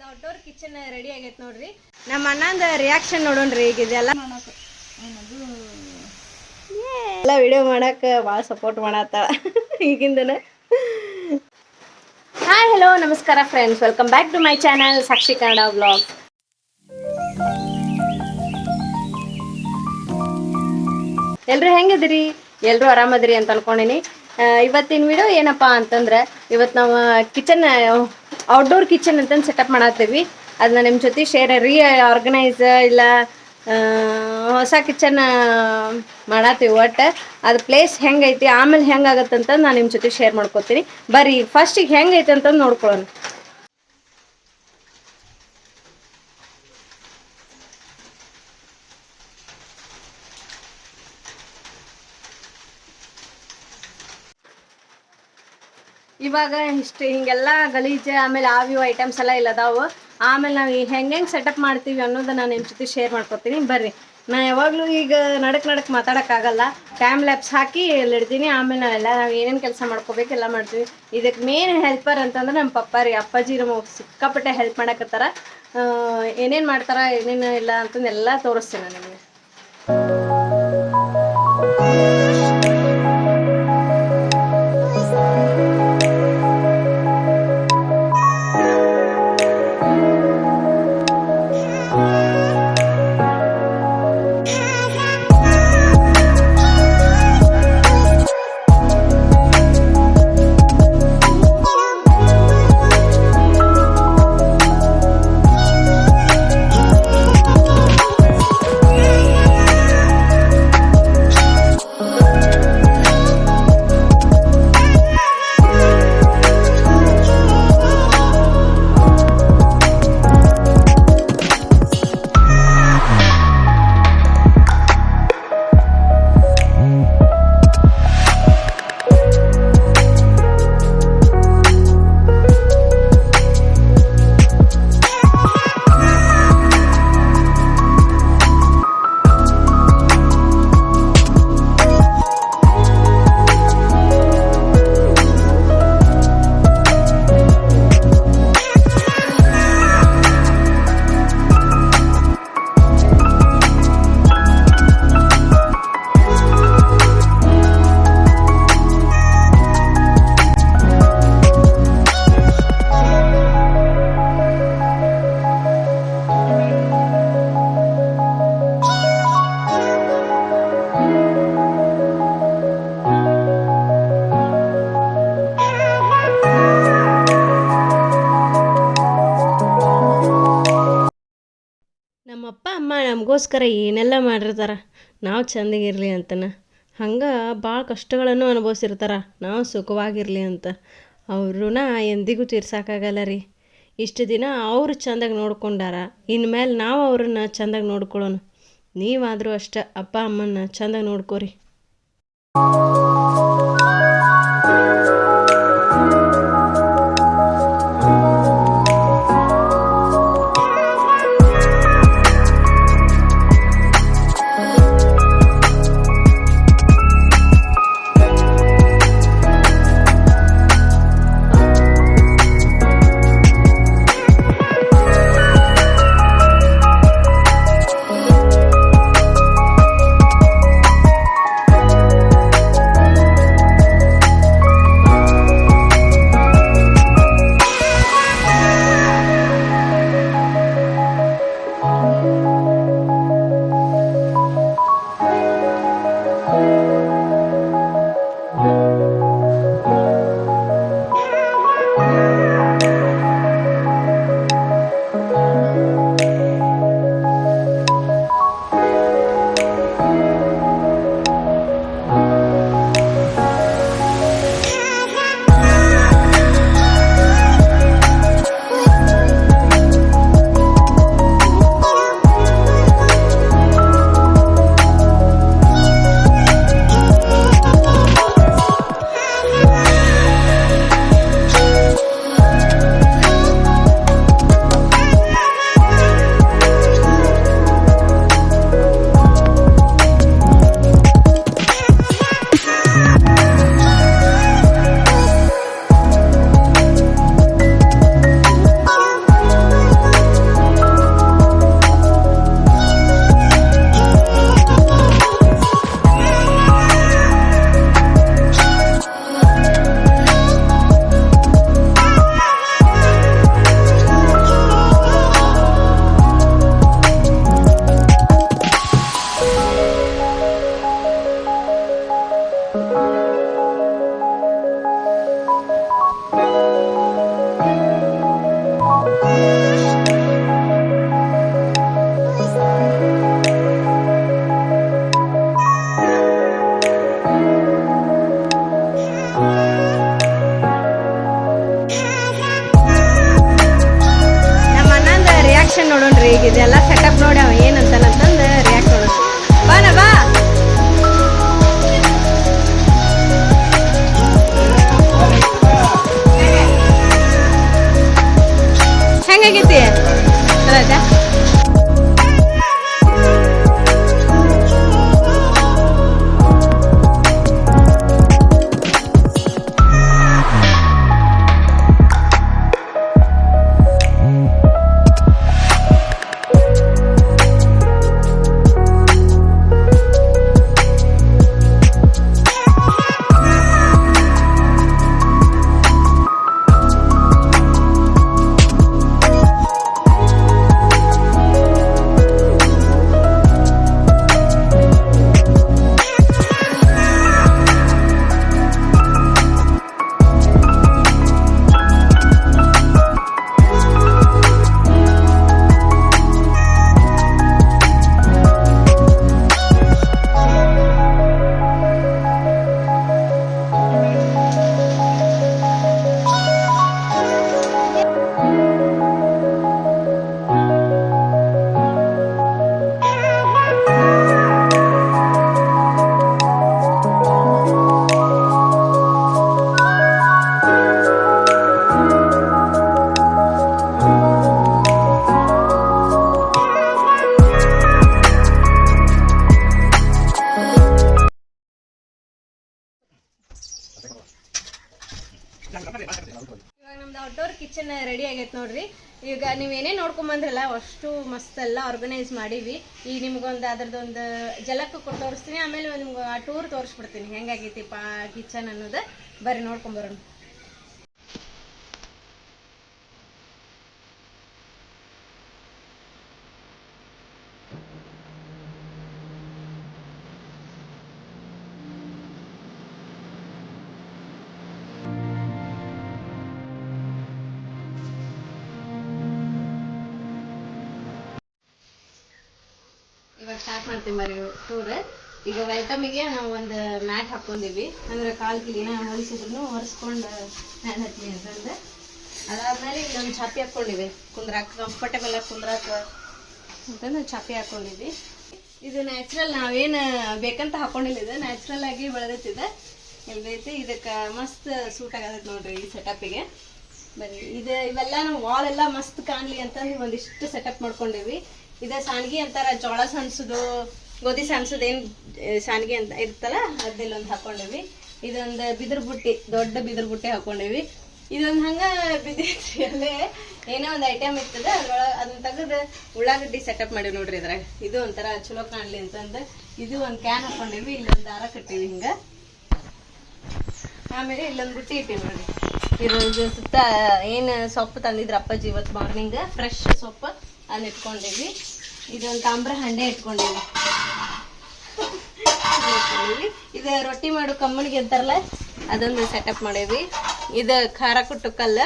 Outdoor kitchen ready ಆಗೈತೆ ನೋಡ್ರಿ. ನಮ್ಮ ಅಣ್ಣಂದ ರಿಯಾಕ್ಷನ್ ನೋಡೋಣ್ರಿ. ಈಗ ಇದೆಲ್ಲ ಎಲ್ಲ ವಿಡಿಯೋ ಮಾಡಕ್ಕೆ ಭಾಳ ಸಪೋರ್ಟ್ ಮಾಡತ್ತಾಳ ಈಗಿಂದನ. ಹಾಯ್ ಹಲೋ ನಮಸ್ಕಾರ friends, welcome back to my channel Sakshi Kannada vlog. ಎಲ್ಲರೂ ಹೆಂಗಿದಿರಿ? ಎಲ್ಲರೂ ಆರಾಮದಿರಿ ಅಂತ ಅನ್ಕೊಂಡಿನಿ. ಇವತ್ತಿನ ವಿಡಿಯೋ ಏನಪ್ಪ ಅಂತಂದ್ರೆ, ಇವತ್ತು ನಾವು ಕಿಚನ್ ಔಟ್ಡೋರ್ ಕಿಚನ್ ಅಂತಂದು ಸೆಟಪ್ ಮಾಡತ್ತೀವಿ. ಅದನ್ನ ನಿಮ್ಮ ಜೊತೆ ಆರ್ಗನೈಸ್ ಇಲ್ಲ ಹೊಸ ಕಿಚನ್ ಮಾಡತ್ತೀವಿ. ಒಟ್ಟು ಅದು ಪ್ಲೇಸ್ ಹೆಂಗೈತಿ ಆಮೇಲೆ ಹೆಂಗಾಗತ್ತಂತ ನಾನು ನಿಮ್ಮ ಜೊತೆ ಶೇರ್ ಮಾಡ್ಕೊತೀನಿ. ಬರ್ರಿ ಫಸ್ಟಿಗೆ ಹೆಂಗೈತೆ ಅಂತಂದು ನೋಡ್ಕೊಳ್ಳೋಣ. ಇವಾಗ ಇಷ್ಟು ಹಿಂಗೆಲ್ಲ ಗಲೀಜು ಆಮೇಲೆ ಆವಿವು ಐಟಮ್ಸ್ ಎಲ್ಲ ಇಲ್ಲದಾವು. ಆಮೇಲೆ ನಾವು ಹೆಂಗೆ ಸೆಟಪ್ ಮಾಡ್ತೀವಿ ಅನ್ನೋದನ್ನ ನಾನು ನಿಮ್ಮ ಜೊತೆ ಶೇರ್ ಮಾಡ್ಕೊತೀನಿ. ಬರ್ರಿ, ನಾನು ಯಾವಾಗಲೂ ಈಗ ನಡಕ್ ಮಾತಾಡೋಕ್ಕಾಗಲ್ಲ. ಟೈಮ್ ಲ್ಯಾಪ್ಸ್ ಹಾಕಿ ಇಡ್ತೀನಿ. ಆಮೇಲೆ ನಾವು ಏನೇನು ಕೆಲಸ ಮಾಡ್ಕೋಬೇಕು ಎಲ್ಲ ಮಾಡ್ತೀವಿ. ಇದಕ್ಕೆ ಮೇನ್ ಹೆಲ್ಪರ್ ಅಂತಂದ್ರೆ ನಮ್ಮ ಪಪ್ಪ ರೀ. ಅಪ್ಪಾಜಿ ನಮಗೆ ಸಿಕ್ಕಾಪಟ್ಟೆ ಹೆಲ್ಪ್ ಮಾಡಕತ್ತಾರ. ಏನೇನು ಮಾಡ್ತಾರ ಏನೇನು ಇಲ್ಲ ಅಂತಂದು ಎಲ್ಲ ತೋರಿಸ್ತೀನಿ ನಾನು ನಿಮಗೆ. ನಮ್ಮಪ್ಪ ಅಮ್ಮ ನಮಗೋಸ್ಕರ ಏನೆಲ್ಲ ಮಾಡಿರ್ತಾರ, ನಾವು ಚೆಂದಾಗಿರಲಿ ಅಂತನ. ಹಂಗೆ ಭಾಳ ಕಷ್ಟಗಳನ್ನು ಅನುಭವಿಸಿರ್ತಾರ, ನಾವು ಸುಖವಾಗಿರಲಿ ಅಂತ. ಅವ್ರನ್ನ ಎಂದಿಗೂ ತೀರ್ಸೋಕ್ಕಾಗಲ್ಲ ರೀ. ಇಷ್ಟು ದಿನ ಅವರು ಚೆಂದಾಗಿ ನೋಡ್ಕೊಂಡಾರ, ಇನ್ಮೇಲೆ ನಾವು ಅವ್ರನ್ನ ಚೆಂದಾಗಿ ನೋಡ್ಕೊಳ್ಳೋಣ. ನೀವಾದರೂ ಅಷ್ಟೇ ಅಪ್ಪ ಅಮ್ಮನ್ನ ಚೆಂದಾಗಿ ನೋಡ್ಕೋರಿ. ನೋಡೋಣ್ರಿ. ಈಗ ಇದೆಲ್ಲ ಸೆಟಪ್ ನೋಡಿ ಅವ ಏನಂತಂದು ರಿಯಾಕ್ಟ್ ನೋಡೋಣ. ಬಾನ ಬಾ. ಹೆಂಗಾಗೈತಿ ರಾಜಾ? ಇವಾಗ ನಮ್ದು ಔಟ್ಡೋರ್ ಕಿಚನ್ ರೆಡಿ ಆಗೈತೆ ನೋಡ್ರಿ. ಈಗ ನೀವೇನೇ ನೋಡ್ಕೊಂಬಂದ್ರಲ್ಲ ಅಷ್ಟು ಮಸ್ತ್ ಎಲ್ಲ ಆರ್ಗನೈಸ್ ಮಾಡೀವಿ. ಈಗ ನಿಮ್ಗೊಂದು ಅದ್ರದ್ದೊಂದು ಜಲಕ್ಕೆ ಕೊಟ್ಟು ತೋರಿಸ್ತೀನಿ, ಆಮೇಲೆ ನಿಮ್ಗೆ ಆ ಟೂರ್ ತೋರಿಸ್ಬಿಡ್ತೀನಿ ಹೆಂಗಾಗೈತಿಪ್ಪ ಕಿಚನ್ ಅನ್ನೋದು. ಬರ್ರಿ ನೋಡ್ಕೊಂಬರೋಣ. ಇವಾಗ ಸ್ಟಾರ್ಟ್ ಮಾಡ್ತೀವಿ ಬರ್ರಿ ಟೂರ್. ಈಗ ವೆಲ್ಕಮಿಗೆ ನಾವು ಒಂದು ಮ್ಯಾಟ್ ಹಾಕೊಂಡಿವಿ, ಅಂದ್ರೆ ಕಾಲು ಕ್ಲೀನ ಹೊಲಿಸಿದ್ರು ಹೊರಿಸ್ಕೊಂಡು ಫ್ಯಾನ್ ಹತ್ಲಿ ಅಂತಂದು. ಅದಾದ್ಮೇಲೆ ಇಲ್ಲೊಂದು ಚಾಪಿ ಹಾಕ್ಕೊಂಡಿವಿ ಕುಂದ್ರಾಕ, ಕಂಫರ್ಟೇಬಲ್ ಆಗಿ ಕುಂದ್ರಾಕ ಅಂತಂದು ಚಾಪಿ ಹಾಕೊಂಡಿವಿ. ಇದು ನ್ಯಾಚುರಲ್, ನಾವೇನು ಬೇಕಂತ ಹಾಕೊಂಡಿಲ್ಲ, ಇದು ನ್ಯಾಚುರಲ್ ಆಗಿ ಬೆಳೆದೈತಿದೆ ಎಲ್ದೈತಿ. ಇದಕ್ಕೆ ಮಸ್ತ್ ಸೂಟ್ ಆಗತೈತಿ ನೋಡ್ರಿ ಈ ಸೆಟಪ್ಪಿಗೆ. ಬರೀ ಇದು ಇವೆಲ್ಲ ನಾವು ವಾಲ್ ಎಲ್ಲ ಮಸ್ತ್ ಕಾಣಲಿ ಅಂತಂದು ಒಂದಿಷ್ಟು ಸೆಟಪ್ ಮಾಡ್ಕೊಂಡಿವಿ. ಇದೇ ಸಾನ್ಗಿ ಅಂತಾರ, ಜೋಳ ಸಣ್ಸೋದು ಗೋಧಿ ಸಣ್ಸೋದು ಏನು ಸಾನ್ಗಿ ಅಂತ ಇರ್ತಲ್ಲ ಅದೆಲ್ಲೊಂದು ಹಾಕೊಂಡಿವಿ. ಇದೊಂದು ಬಿದಿರು ಬುಟ್ಟಿ, ದೊಡ್ಡ ಬಿದಿರು ಬುಟ್ಟಿ ಹಾಕೊಂಡಿವಿ. ಇದೊಂದು ಹಂಗೆ ಬಿದ್ದೈತ್ರಿ, ಅಲ್ಲೇ ಏನೋ ಒಂದು ಐಟಮ್ ಇರ್ತದೆ ಅದ್ರೊಳಗೆ ಅದನ್ನ ತೆಗೆದು ಉಳ್ಳಾಗಡ್ಡಿ ಸೆಟಪ್ ಮಾಡಿವಿ ನೋಡ್ರಿ ಇದ್ರಾಗ. ಇದು ಒಂಥರ ಚಲೋ ಕಾಣಲಿ ಅಂತಂದು ಇದು ಒಂದು ಕ್ಯಾನ್ ಹಾಕೊಂಡಿವಿ. ಇಲ್ಲೊಂದು ದಾರ ಕಟ್ಟಿವಿ ಹಿಂಗೆ. ಆಮೇಲೆ ಇಲ್ಲೊಂದು ಬುಟ್ಟಿ ಇಟ್ಟಿವಿ ನೋಡ್ರಿ. ಇದು ಸುತ್ತ ಏನು ಸೊಪ್ಪು ತಂದಿದ್ರು ಅಪ್ಪಾಜಿ ಇವತ್ತು ಮಾರ್ನಿಂಗ್, ಫ್ರೆಶ್ ಸೊಪ್ಪು ಅದನ್ನ ಇಟ್ಕೊಂಡಿವಿ. ಇದೊಂದು ತಾಮ್ರ ಹಂಡೆ ಇಟ್ಕೊಂಡಿವಿ. ಇದು ರೊಟ್ಟಿ ಮಾಡು ಕಮ್ಮಣಿಗೆ ಅಂತಾರಲ್ಲ ಅದೊಂದು ಸೆಟಪ್ ಮಾಡೇವಿ. ಇದು ಖಾರ ಕುಟ್ಟು ಕಲ್ಲ,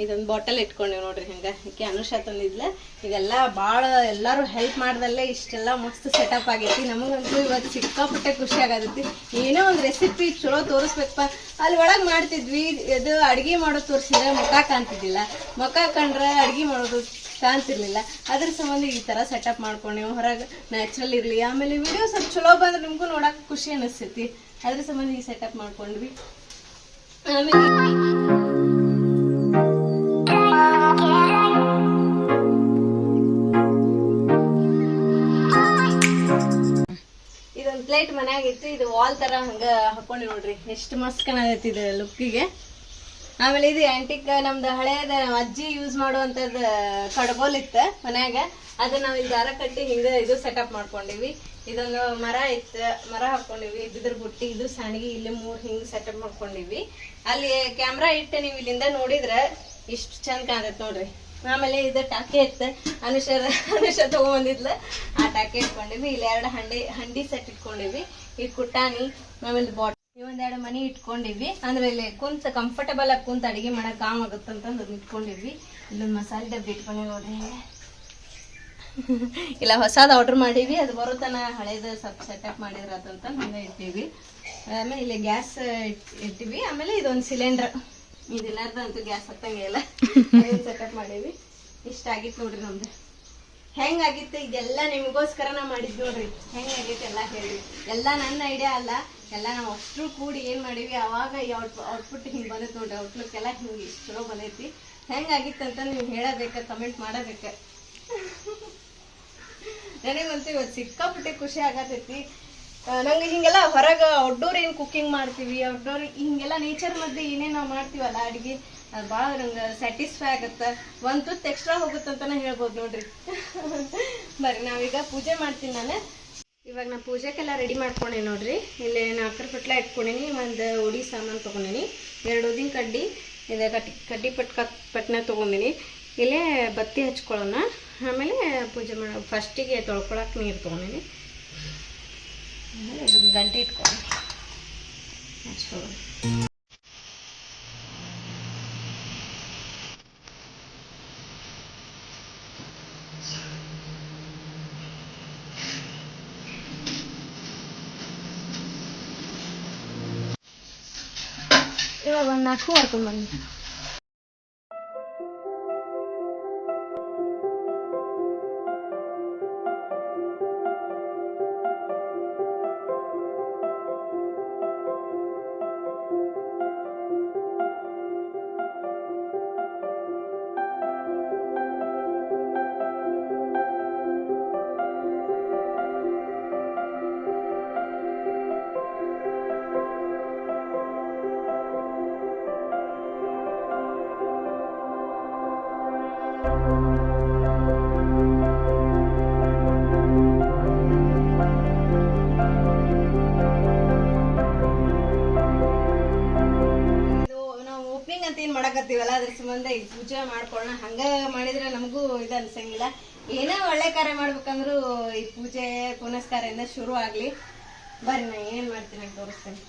ಇದೊಂದು ಬಾಟಲ್ ಇಟ್ಕೊಂಡಿವಿ ನೋಡ್ರಿ. ಹಂಗೆ ಈಕೆ ಅನುಷಾ ತಂದಿದ್ಲ. ಇದೆಲ್ಲ ಭಾಳ ಎಲ್ಲರೂ ಹೆಲ್ಪ್ ಮಾಡ್ದಲ್ಲೇ ಇಷ್ಟೆಲ್ಲ ಮಸ್ತ್ ಸೆಟಪ್ ಆಗೈತಿ. ನಮಗಂತೂ ಇವತ್ತು ಸಿಕ್ಕಾಪಟ್ಟೆ ಖುಷಿ ಆಗತೈತಿ. ಏನೋ ಒಂದು ರೆಸಿಪಿ ಚಲೋ ತೋರಿಸ್ಬೇಕಪ್ಪ. ಅಲ್ಲಿ ಒಳಗೆ ಮಾಡ್ತಿದ್ವಿ, ಇದು ಅಡುಗೆ ಮಾಡೋದು ತೋರಿಸಿದ್ರೆ ಮುಖ ಕಾಣ್ತಿದ್ದಿಲ್ಲ, ಮುಖ ಕಂಡ್ರೆ ಅಡುಗೆ ಮಾಡೋದು ಕಾಣ್ತಿರ್ಲಿಲ್ಲ. ಅದ್ರ ಸಂಬಂಧ ಈ ಥರ ಸೆಟಪ್ ಮಾಡ್ಕೊಂಡೇವು. ಹೊರಗೆ ನ್ಯಾಚುರಲ್ ಇರಲಿ, ಆಮೇಲೆ ವಿಡಿಯೋ ಸ್ವಲ್ಪ ಚಲೋ ಬಂದ್ರೆ ನಿಮಗೂ ನೋಡೋಕೆ ಖುಷಿ ಅನಿಸ್ತೈತಿ. ಅದ್ರ ಸಂಬಂಧ ಈ ಸೆಟಪ್ ಮಾಡ್ಕೊಂಡ್ವಿ. ಆಮೇಲೆ ಇದೊಂದು ಪ್ಲೇಟ್ ಮನ್ಯಾಗಿತ್ತು, ಇದು ವಾಲ್ ತರ ಹಂಗ ಹಾಕೊಂಡಿ ನೋಡ್ರಿ, ಎಷ್ಟು ಮಸ್ತ್ ಕಾಣತೈತಿ ಇದು ಲುಕ್ಕಿಗೆ. ಆಮೇಲೆ ಇದು ಆಂಟಿಕ್ ನಮ್ದು ಹಳೇದ ಅಜ್ಜಿ ಯೂಸ್ ಮಾಡುವಂತದ್ ಕಡ್ಗೋಲ್ ಇತ್ತು ಮನ್ಯಾಗ, ಅದನ್ನ ನಾವ್ ಇಲ್ಲಿ ದಾರ ಕಟ್ಟಿ ಹಿಂಗ ಇದು ಸೆಟಪ್ ಮಾಡ್ಕೊಂಡಿವಿ. ಇದೊಂದು ಮರ ಇತ್ತು, ಮರ ಹಾಕೊಂಡಿವಿ. ಬಿದ್ರ ಬುಟ್ಟಿ, ಇದು ಸಣ್ಣಗಿ, ಇಲ್ಲಿ 3 ಹಿಂಗ್ ಸೆಟಪ್ ಮಾಡ್ಕೊಂಡಿವಿ. ಅಲ್ಲಿ ಕ್ಯಾಮ್ರಾ ಇಟ್ಟು ನೀವು ಇಲ್ಲಿಂದ ನೋಡಿದ್ರೆ ಇಷ್ಟು ಚಂದ ಕಾಣತೈತಿ ನೋಡ್ರಿ. ಆಮೇಲೆ ಇದು ಟಾಕೆ ಇತ್ತು, ಅನುಷ ತಗೊಂಬಂದಿದ್ಲ, ಆ ಟಾಕೆ ಇಟ್ಕೊಂಡಿವಿ. ಇಲ್ಲಿ 2 ಹಂಡಿ ಸೆಟ್ ಇಟ್ಕೊಂಡಿವಿ. ಈ ಕುಟ್ಟಾಣಿ, ಆಮೇಲೆ ಬಾಟಲ್, ಒಂದೆರಡು ಮನಿ ಇಟ್ಕೊಂಡಿವಿ. ಅಂದ್ರೆ ಇಲ್ಲಿ ಕುಂತ ಕಂಫರ್ಟಬಲ್ ಆಗಿ ಕುಂತ ಅಡಿಗೆ ಮಾಡಕ್ ಕಾಮ್ ಆಗುತ್ತಂತಂದು ಅದನ್ನ ಇಟ್ಕೊಂಡಿವಿ. ಇಲ್ಲೊಂದು ಮಸಾಲೆ ಡಬ್ಬಿ ಇಟ್ಕೊಂಡೆ ನೋಡ್ರಿ. ಇಲ್ಲ ಹೊಸದು ಆರ್ಡ್ರ್ ಮಾಡೀವಿ, ಅದು ಬರೋತನ ಹಳೇದು ಸ್ವಲ್ಪ ಸೆಟಪ್ ಮಾಡಿದ್ರ ಅದಂತ ಹಂಗೆ ಇಟ್ಟಿವಿ. ಆಮೇಲೆ ಇಲ್ಲಿ ಗ್ಯಾಸ್ ಇಟ್ಟಿವಿ. ಆಮೇಲೆ ಇದೊಂದು ಸಿಲಿಂಡ್ರ್, ಇದಿಲ್ಲಾರ್ದಂತೂ ಗ್ಯಾಸ್ ಹತ್ತಂಗೆ ಇಲ್ಲ. ಸೆಟಪ್ ಮಾಡೀವಿ. ಇಷ್ಟ ಆಗಿತ್ತು ನೋಡ್ರಿ ನಮ್ದು. ಹೆಂಗಾಗಿತ್ತು ಇದೆಲ್ಲ ನಿಮಗೋಸ್ಕರ ನಾ ಮಾಡಿದ್ದು ನೋಡ್ರಿ. ಹೆಂಗಾಗೈತೆ ಎಲ್ಲ ಹೇಳಿ. ಎಲ್ಲ ನನ್ನ ಐಡಿಯಾ ಅಲ್ಲ, ಎಲ್ಲ ನಾವು ಅಷ್ಟು ಕೂಡಿ ಏನು ಮಾಡೀವಿ ಅವಾಗ ಈ ಔಟ್ಪುಟ್ ಹಿಂಗೆ ಬಂದೈತೆ ನೋಡ್ರಿ. ಔಟ್ಲುಕ್ ಎಲ್ಲ ಹಿಂಗೆ ಇಷ್ಟು ಚಲೋ ಬಂದೈತಿ. ಹೆಂಗಾಗಿತ್ತಂತ ನೀವು ಹೇಳಬೇಕ, ಕಮೆಂಟ್ ಮಾಡಬೇಕ. ನನಗಂತೂ ಇವತ್ತು ಸಿಕ್ಕಾಪಟ್ಟೆ ಖುಷಿ ಆಗತೈತಿ. ನಂಗೆ ಹಿಂಗೆಲ್ಲ ಹೊರಗೆ ಔಟ್ಡೋರ್ ಏನು ಕುಕ್ಕಿಂಗ್ ಮಾಡ್ತೀವಿ, ಔಟ್ಡೋರ್ ಹಿಂಗೆಲ್ಲ ನೇಚರ್ ಮಧ್ಯೆ ಏನೇನು ನಾವು ಮಾಡ್ತೀವಲ್ಲ ಅಡುಗೆ, ಅದು ಭಾಳ ನಂಗೆ ಸ್ಯಾಟಿಸ್ಫೈ ಆಗುತ್ತೆ. ಒಂದು ತುತ್ತು ಎಕ್ಸ್ಟ್ರಾ ಹೋಗುತ್ತಂತನೇ ಹೇಳ್ಬೋದು ನೋಡ್ರಿ. ಬರ್ರಿ ನಾವೀಗ ಪೂಜೆ ಮಾಡ್ತೀನಿ ನಾನು. ಇವಾಗ ನಾ ಪೂಜೆಗೆಲ್ಲ ರೆಡಿ ಮಾಡ್ಕೊಂಡೆ ನೋಡ್ರಿ. ಇಲ್ಲಿ 4 ಪಟ್ಲ ಇಟ್ಕೊಂಡೀನಿ, ಒಂದು ಉಡಿ ಸಾಮಾನು ತೊಗೊಂಡಿನಿ, 2 ಉದ್ದಿನ ಕಡ್ಡಿ, ಇದು ಕಡ್ಡಿ ಪಟ್ನ ತೊಗೊಂಡಿನಿ. ಇಲ್ಲೇ ಬತ್ತಿ ಹಚ್ಕೊಳ್ಳೋಣ. ಆಮೇಲೆ ಪೂಜೆ ಮಾಡೋ ಫಸ್ಟಿಗೆ ತೊಳ್ಕೊಳಕ್ಕೆ ನೀರು ತೊಗೊಂಡಿನಿ. ಆಮೇಲೆ ಇದೊಂದು ಗಂಟೆ ಇಟ್ಕೊಂಡು ಹಚ್ಕೊಳ್ಳೋಣ. ಇವಾಗ ಒಂದು 4 ಮಾಡ್ಕೊಂಡು ಬನ್ನಿ. ಮಾಡಕತ್ತೀವಲ್ಲ ಅದ್ರ ಸಂಬಂಧ ಈಗ ಪೂಜೆ ಮಾಡ್ಕೊಳ್ಳೋಣ. ಹಂಗ ಮಾಡಿದ್ರೆ ನಮಗೂ ಇದು ಅನ್ಸಂಗಿಲ್ಲ. ಏನೋ ಒಳ್ಳೆ ಕಾರ್ಯ ಮಾಡ್ಬೇಕಂದ್ರೂ ಈ ಪೂಜೆ ಪುನಸ್ಕಾರದಿಂದ ಶುರು ಆಗ್ಲಿ. ಬರ್ರಿ ನಾ ಏನ್ ಮಾಡ್ತೀನಿ ಅಂತ ತೋರಿಸ್ತೇನೆ.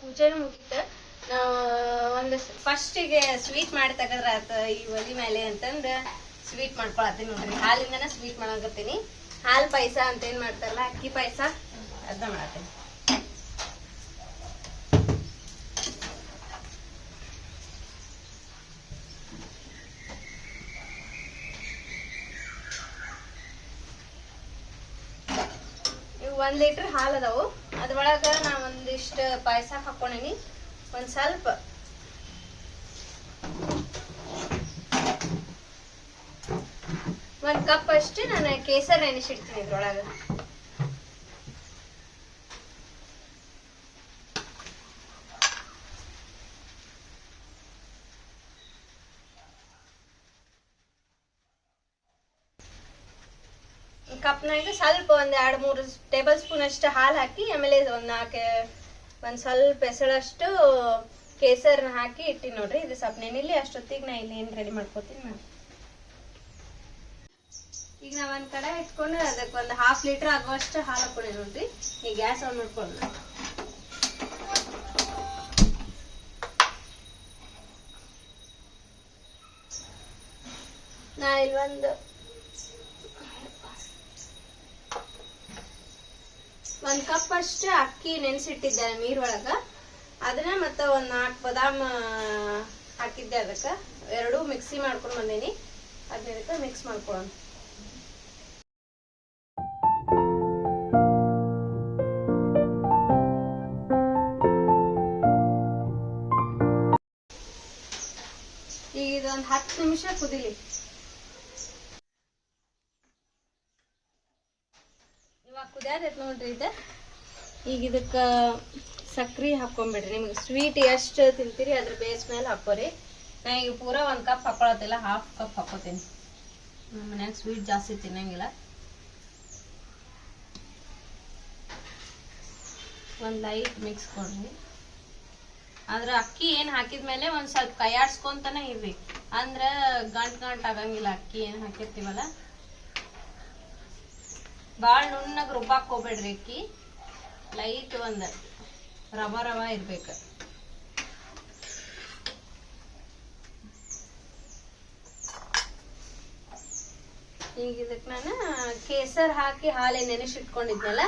ಪೂಜೆನೂ ಮುಗಿತ. ಒಂದು ಫಸ್ಟಿಗೆ ಸ್ವೀಟ್ ಮಾಡಿ ತೆಗದ್ರ ಆತ ಈ ಒಲಿ ಮೇಲೆ ಅಂತಂದು ಸ್ವೀಟ್ ಮಾಡ್ಕೊಳತ್ತೀನಿ ನೋಡ್ರಿ. ಹಾಲಿಂದನ ಸ್ವೀಟ್ ಮಾಡಕತ್ತೀನಿ. ಹಾಲು ಪಾಯಸ ಅಂತ ಏನ್ ಮಾಡ್ತಾರಲ್ಲ, ಅಕ್ಕಿ ಪಾಯಸ ಅದನ್ನ ಮಾಡತ್ತೀನಿ. ಇವು 1 ಲೀಟರ್ ಹಾಲು ಅದಾವು. ಅದ್ರೊಳಗ ನಾ ಒಂದಿಷ್ಟು ಪಾಯಸ ಹಾಕೊಂಡೇನಿ. ಒಂದ್ ಸ್ವಲ್ಪ ಒಂದ್ ಕಪ್ ಅಷ್ಟು ನಾನು ಕೇಸರ್ ನೆನೆಸಿಡ್ತೀನಿ ಇದ್ರೊಳಗ. ಕಪ್ನಾಗ ಸ್ವಲ್ಪ ಒಂದ್ 2-3 ಟೇಬಲ್ ಸ್ಪೂನ್ ಅಷ್ಟು ಹಾಲು ಹಾಕಿ, ಆಮೇಲೆ ಒಂದ್ ಸ್ವಲ್ಪ ಹೆಸಳಷ್ಟು ಕೇಸರ್ನ ಹಾಕಿ ಇಟ್ಟಿ ನೋಡ್ರಿ. ಇದು ಸ್ವಲ್ಪ ನೆನಿಲಿ. ಅಷ್ಟೊತ್ತಿಗೆ ನಾ ಇಲ್ಲಿ ಏನ್ ರೆಡಿ ಮಾಡ್ಕೋತೀನಿ ನೋಡಿ. ಈಗ ನಾವ್ ಒಂದ್ ಕಡೆ ಇಟ್ಕೊಂಡು ಅದಕ್ಕೆ ಒಂದು 1/2 ಲೀಟರ್ ಆಗುವಷ್ಟು ಹಾಲು ಹಾಕೊಂಡೆ ನೋಡ್ರಿ. ಈ ಗ್ಯಾಸ್ ಆನ್ ಮಾಡ್ಕೊಳ್ಳೋಣ. ನಾ ಇಲ್ಲಿ ಒಂದು ಕಪ್ ಅಷ್ಟು ಅಕ್ಕಿ ನೆನ್ಸಿಟ್ಟಿದ್ದೆ ನೀರೊಳಗ. ಅದನ್ನ ಮತ್ತೆ ಒಂದ್ 4 ಬಾದಾಮ್ ಹಾಕಿದ್ದೆ. ಅದಕ್ಕೆ ಎರಡೂ ಮಿಕ್ಸಿ ಮಾಡ್ಕೊಂಡ್ ಬಂದೇನಿ. ಅದಕ್ಕೆ ಮಿಕ್ಸ್ ಮಾಡ್ಕೊಳ್ಳೋಣ. ಈಗ ಇದೊಂದು 10 ನಿಮಿಷ ಕುದಿಲಿ. ಇವಾಗ ಕುದಿಯೋದೈತೆ ನೋಡ್ರಿ ಇದು. ಈಗ ಇದಕ್ಕ ಸಕ್ರಿ ಹಾಕೊಂಡ್ಬಿಡ್ರಿ. ನಿಮ್ಗೆ ಸ್ವೀಟ್ ಎಷ್ಟು ತಿಂತೀರಿ ಅದ್ರ ಬೇಸ್ ಮೇಲೆ ಹಾಕೋರಿ. ನಾ ಈಗ ಪೂರಾ 1 ಕಪ್ ಹಾಕೊಳತಿಲ್ಲ, 1/2 ಕಪ್ ಹಾಕೋತೀನಿ. ನಮ್ಮ ಮನ್ಯಾಗ ಸ್ವೀಟ್ ಜಾಸ್ತಿ ತಿನ್ನಂಗಿಲ್ಲ. ಒಂದ್ ಲೈಟ್ ಮಿಕ್ಸ್ ಕೊಡ್ರಿ. ಆದ್ರ ಅಕ್ಕಿ ಏನ್ ಹಾಕಿದ್ಮೇಲೆ ಒಂದ್ ಸ್ವಲ್ಪ ಕೈಯಾಡ್ಸ್ಕೊಂತಾನೆ ಇರ್ರಿ, ಅಂದ್ರ ಗಂಟ್ ಆಗಂಗಿಲ್ಲ. ಅಕ್ಕಿ ಏನ್ ಹಾಕಿರ್ತೀವಲ್ಲ, ಬಾಳ್ ನುಣ್ಣಗ್ ರುಬ್ಬಾಕ್ ಹೋಗ್ಬೇಡ್ರಿ. ಅಕ್ಕಿ ಲೈಟ್ ಒಂದ್ ರವ ಇರ್ಬೇಕು. ಈಗ ಇದಕ್ ನಾನು ಕೇಸರ್ ಹಾಕಿ ಹಾಲೆ ನೆನೆಸಿಟ್ಕೊಂಡಿದ್ನಲ್ಲ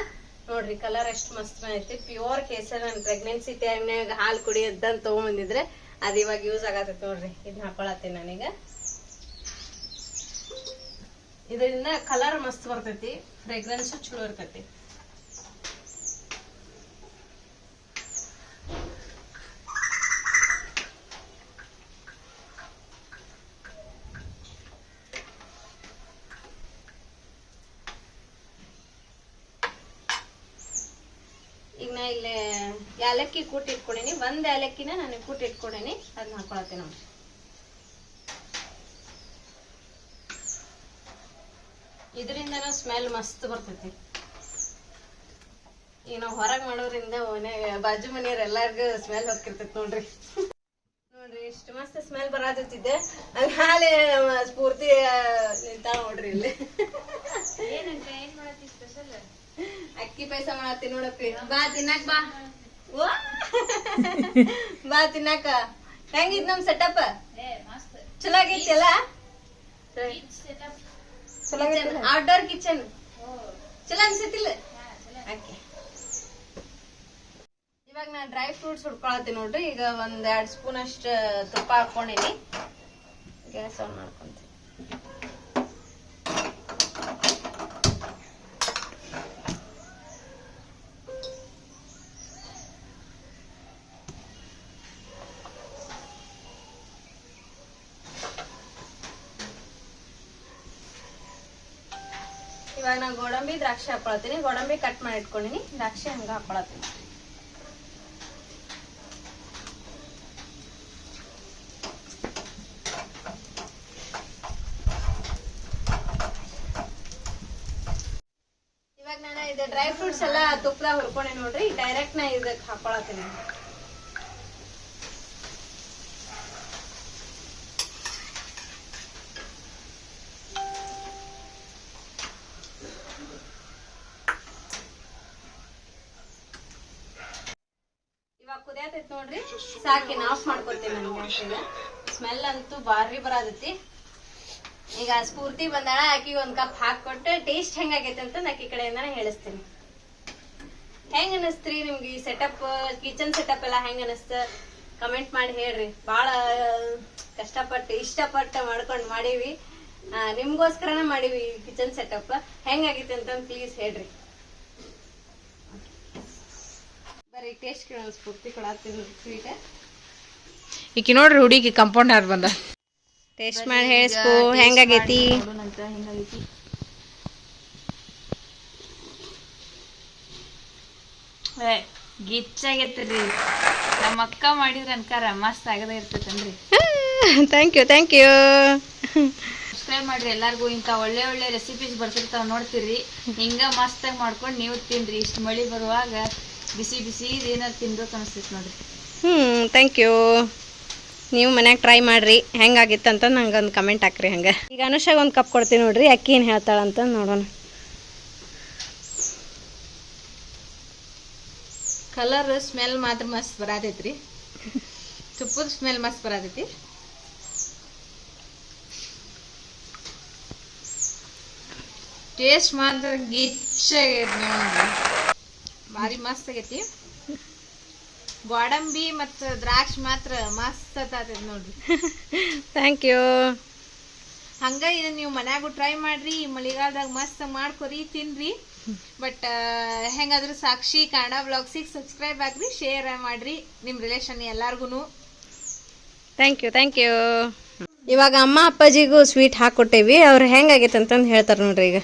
ನೋಡ್ರಿ. ಕಲರ್ ಎಷ್ಟು ಮಸ್ತ್ ಐತಿ. ಪ್ಯೂರ್ ಕೇಸರ್. ನನ್ ಪ್ರೆಗ್ನೆನ್ಸಿ ಟೈಮ್ನಾಗ ಹಾಲು ಕುಡಿಯೋದಂತ ತಗೊಂಬಂದಿದ್ರೆ ಅದ್ ಇವಾಗ ಯೂಸ್ ಆಗತೈತಿ ನೋಡ್ರಿ. ಇದನ್ನ ಹಾಕೊಳತ್ತೀನಿ ನಾನೀಗ. ಇದರಿಂದ ಕಲರ್ ಮಸ್ತ್ ಬರ್ತೈತಿ, ಫ್ರೇಗ್ರೆನ್ಸ್ ಚಲೋ ಇರ್ತೈತಿ. ಈಗ ನಾ ಇಲ್ಲಿ ಏಲಕ್ಕಿ ಕೂಟಿ ಇಟ್ಕೊಂಡೇನಿ. 1 ಏಲಕ್ಕಿನ ನಾನು ಕೂಟಿ ಇಟ್ಕೊಂಡೇನಿ. ಅದನ್ನ ಹಾಕೊಳತ್ತೀನಿ ನೋಡಿ. ಇದರಿಂದ ಸ್ಮೆಲ್ ಮಸ್ತ್ ಬರ್ತೈತಿ. ಈಗ ನಾವು ಹೊರಗೆ ಮಾಡೋದ್ರಿಂದ ಬಾಜು ಮನೆಯವ್ರ ಎಲ್ಲಾರ್ಗು ಸ್ಮೆಲ್ ಹೋಗ್ತಿರ್ತೈತಿ ನೋಡ್ರಿ. ನೋಡ್ರಿ ಎಷ್ಟು ಮಸ್ತ್ ಸ್ಮೆಲ್ ಬರತೈತಿದೆ. ಅಲ್ಲಿ ಹಾಲೆ ಸ್ಫೂರ್ತಿ ನಿಂತಾಳ ನೋಡ್ರಿ ಇಲ್ಲಿ. ಏನ್ ಮಾಡತ್ತಿ ಸ್ಪೆಷಲ್? ಅಕ್ಕಿ ಪಾಯಸ ಮಾಡತ್ತಿ ನೋಡಪ್ಪಿ. ಬಾ ತಿನ್ನಾಕ ಬಾ. ಬಾ ತಿನ್ನಾಕ. ಹೆಂಗಿದ್ ನಮ್ ಸೆಟಪ್? ಚಲೋ ಆಗೈತಿ ಅಲ್ಲ? ಔಟ್ಡೋರ್ ಕಿಚನ್ ಚಲೋ ಅನ್ಸತಿಲ್ಲ? ಇವಾಗ ನಾ ಡ್ರೈ ಫ್ರೂಟ್ಸ್ ಹುಡ್ಕೊಳತ್ತೀನಿ ನೋಡ್ರಿ. ಈಗ ಒಂದ್ 2 ಸ್ಪೂನ್ ಅಷ್ಟು ತುಪ್ಪ ಹಾಕೊಂಡಿನಿ. Gas on ಮಾಡ್ಕೊಂತೀನಿ. ಇವಾಗ ನಾ ಗೋಡಂಬಿ ದ್ರಾಕ್ಷಿ ಹಾಕೊಳತ್ತೀನಿ. ಗೋಡಂಬಿ ಕಟ್ ಮಾಡಿ ಇಟ್ಕೊಂಡಿನಿ. ದ್ರಾಕ್ಷಿ ಹಂಗ ಹಾಕೊಳತ್ತೀನಿ. ಇವಾಗ ನಾನು ಇದು ಡ್ರೈ ಫ್ರೂಟ್ಸ್ ಎಲ್ಲ ತುಪ್ಪದಾಗ ಹುರ್ಕೊಂಡೆ ನೋಡ್ರಿ. ಡೈರೆಕ್ಟ್ ನಾ ಇದಕ್ಕೆ ಹಾಕೊಳತ್ತೀನಿ. ಕುದಿಯತೈತಿ ನೋಡ್ರಿ. ಸಾಕಿ ಆಫ್ ಮಾಡ್ಕೊತೀನಿ. ನನಗೆ ಸ್ಮೆಲ್ ಅಂತೂ ಬಾರಿ ಬರತೈತಿ. ಈಗ ಸ್ಫೂರ್ತಿ ಬಂದಾಳ, ಆಕಿಗೆ ಒಂದ್ ಕಪ್ ಹಾಕೊಟ್ಟು ಟೇಸ್ಟ್ ಹೆಂಗಾಗೈತೆ ಅಂತ ಆಕಿ ಕಡೆಯಿಂದಾನೆ ಹೇಳಿಸ್ತೀನಿ. ಹೆಂಗ್ ಅನಸ್ತ್ರಿ ನಿಮ್ಗೆ ಈ ಸೆಟಪ್, ಕಿಚನ್ ಸೆಟಪ್ ಎಲ್ಲ ಹೆಂಗ್ ಅನಸ್ತ ಕಮೆಂಟ್ ಮಾಡಿ ಹೇಳ್ರಿ. ಬಾಳ ಕಷ್ಟಪಟ್ಟು ಇಷ್ಟಪಟ್ಟು ಮಾಡ್ಕೊಂಡ್ ಮಾಡೀವಿ, ನಿಮ್ಗೋಸ್ಕರನೇ ಮಾಡೀವಿ ಕಿಚನ್ ಸೆಟಪ್. ಹೆಂಗಾಗೈತೆ ಅಂತ ಪ್ಲೀಸ್ ಹೇಳ್ರಿ. ಬರೀ ಟೇಸ್ಟ್ ಕೇಳೋಣ, ಸ್ಫೂರ್ತಿ ಕೊಡತ್ತೀನಿ ಸ್ವೀಟ್. ಈಕಿ ನೋಡ್ರಿ ಹುಡುಗಿ ಕಂಪೌಂಡ್ ಹಾರ್ ಬಂದ. ಟೇಸ್ಟ್ ಮಾಡಿ ಹೇಳಿಸ್ಕೋ ಹೆಂಗಾಗೈತಿ. ಗಿಚ್ಚಾಗೈತ್ರಿ, ನಮ್ಮ ಅಕ್ಕ ಮಾಡಿದ್ರ ಅನ್ಕಾರ ಮಸ್ತ್ ಆಗದ ಇರ್ತೈತನ್ರಿ. Thank you thank you. Subscribe ಮಾಡ್ರಿ. ಎಲ್ಲಾರ್ಗು ಇಂಥ ಒಳ್ಳೆ ಒಳ್ಳೆ ರೆಸಿಪೀಸ್ ಬರ್ತಿರ್ತಾವ ನೋಡ್ತಿರ್ರಿ. ಹಿಂಗ ಮಸ್ತಾಗಿ ಮಾಡ್ಕೊಂಡು ನೀವು ತಿನ್ರಿ. ಇಷ್ಟು ಮಳಿ ಬರುವಾಗ ಬಿಸಿ ಬಿಸಿ ಏನಾರು ತಿನ್ಬೇಕು ಅನಿಸ್ತೈತಿ ನೋಡ್ರಿ. Thank you. ನೀವು ಮನ್ಯಾಗ ಟ್ರೈ ಮಾಡ್ರಿ, ಹೆಂಗಾಗಿತ್ತು ಅಂತ ನಂಗೆ ಒಂದು ಕಮೆಂಟ್ ಹಾಕ್ರಿ. ಹಂಗೆ ಈಗ ಅನುಷಾಗ ಒಂದು ಕಪ್ ಕೊಡ್ತೀನಿ ನೋಡ್ರಿ, ಅಕ್ಕಿ ಏನು ಹೇಳ್ತಾಳಂತ ನೋಡೋಣ. ಕಲರ್ ಸ್ಮೆಲ್ ಮಾತ್ರ ಮಸ್ತ್ ಬರತೈತ್ರಿ. ತುಪ್ಪದ ಸ್ಮೆಲ್ ಮಸ್ತ್ ಬರತೈತಿ. ಟೇಸ್ಟ್ ಮಾತ್ರ ಗಿಚ್ಚಾಗೈತಿ, ಭಾರಿ ಮಸ್ತ್ ಆಗೈತಿ. ಗೋಡಂಬಿ ಮತ್ತು ದ್ರಾಕ್ಷಿ ಮಾತ್ರ ಮಸ್ತ್ ಆತೈತಿ ನೋಡ್ರಿ. Thank you. ಹಂಗ ಇದನ್ನ ನೀವು ಮನ್ಯಾಗೂ ಟ್ರೈ ಮಾಡ್ರಿ. ಈ ಮಳಿಗಾಲದಾಗ ಮಸ್ತ್ ಮಾಡ್ಕೊರಿ, ತಿನ್ರಿ. ಬಟ್ ಹೆಂಗಾದ್ರೂ ಸಾಕ್ಷಿ ಕನ್ನಡ ವ್ಲಾಗ್ಸಿಗೆ ಸಬ್ಸ್ಕ್ರೈಬ್ ಆಗ್ರಿ, ಶೇರ್ ಮಾಡ್ರಿ ನಿಮ್ಮ ರಿಲೇಷನ್ ಎಲ್ಲಾರ್ಗು. Thank you thank you. ಇವಾಗ ಅಮ್ಮ ಅಪ್ಪಾಜಿಗೂ ಸ್ವೀಟ್ ಹಾಕ್ಕೊಟ್ಟೇವಿ, ಅವ್ರು ಹೆಂಗಾಗೈತೆ ಅಂತಂದು ಹೇಳ್ತಾರೆ ನೋಡ್ರಿ. ಈಗ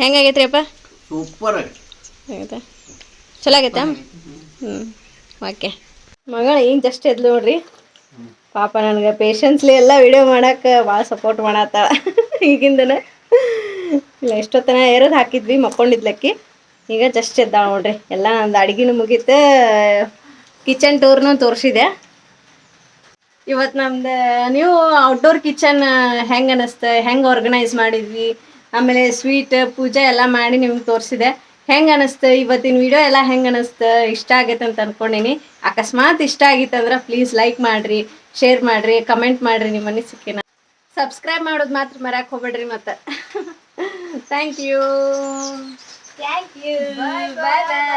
ಹೆಂಗಾಗೈತ್ರಿ ಅಪ್ಪ? ಸೂಪರ್ ಆಗೈತೆ, ಚಲೋ ಆಗೈತಾ? ಓಕೆ. ಮಗಳ ಈಗ ಜಸ್ಟ್ ಎದ್ಲು ನೋಡ್ರಿ. ಪಾಪ ನನಗೆ ಪೇಷನ್ಸ್ಲಿ ಎಲ್ಲ ವಿಡಿಯೋ ಮಾಡಕ್ಕೆ ಭಾಳ ಸಪೋರ್ಟ್ ಮಾಡತ್ತಾಳ ಈಗಿಂದನೇ. ಇಲ್ಲ ಎಷ್ಟೊತ್ತನ ಏರೋದು ಹಾಕಿದ್ವಿ, ಮಕ್ಕೊಂಡಿದ್ಲಕ್ಕಿ. ಈಗ ಜಸ್ಟ್ ಎದ್ದಾಳ ನೋಡ್ರಿ. ಎಲ್ಲ ನಂದು ಅಡುಗೆನೂ ಮುಗೀತು, ಕಿಚನ್ ಟೂರ್ನೂ ತೋರಿಸಿದೆ. ಇವತ್ತು ನಮ್ದು ನೀವು ಔಟ್ಡೋರ್ ಕಿಚನ್ ಹೆಂಗೆ ಅನ್ನಿಸ್ತು, ಹೆಂಗೆ ಆರ್ಗನೈಸ್ ಮಾಡಿದ್ವಿ, ಆಮೇಲೆ ಸ್ವೀಟ್ ಪೂಜೆ ಎಲ್ಲ ಮಾಡಿ ನಿಮ್ಗೆ ತೋರಿಸಿದೆ. ಹೆಂಗೆ ಅನ್ನಿಸ್ತು ಇವತ್ತಿನ ವಿಡಿಯೋ ಎಲ್ಲ ಹೆಂಗೆ ಅನ್ನಿಸ್ತು, ಇಷ್ಟ ಆಗೈತೆ ಅಂತ ಅಂದ್ಕೊಂಡೀನಿ. ಅಕಸ್ಮಾತ್ ಇಷ್ಟ ಆಗಿತ್ತಂದ್ರೆ ಪ್ಲೀಸ್ ಲೈಕ್ ಮಾಡಿರಿ, ಶೇರ್ ಮಾಡಿರಿ, ಕಮೆಂಟ್ ಮಾಡಿರಿ ನಿಮ್ಮ ಅನಿಸಿಕೆನ. ಸಬ್ಸ್ಕ್ರೈಬ್ ಮಾಡೋದು ಮಾತ್ರ ಮರ್ಯಾಕೆ ಹೋಗ್ಬೇಡ್ರಿ ಮತ್ತೆ. Thank you. Bye bye.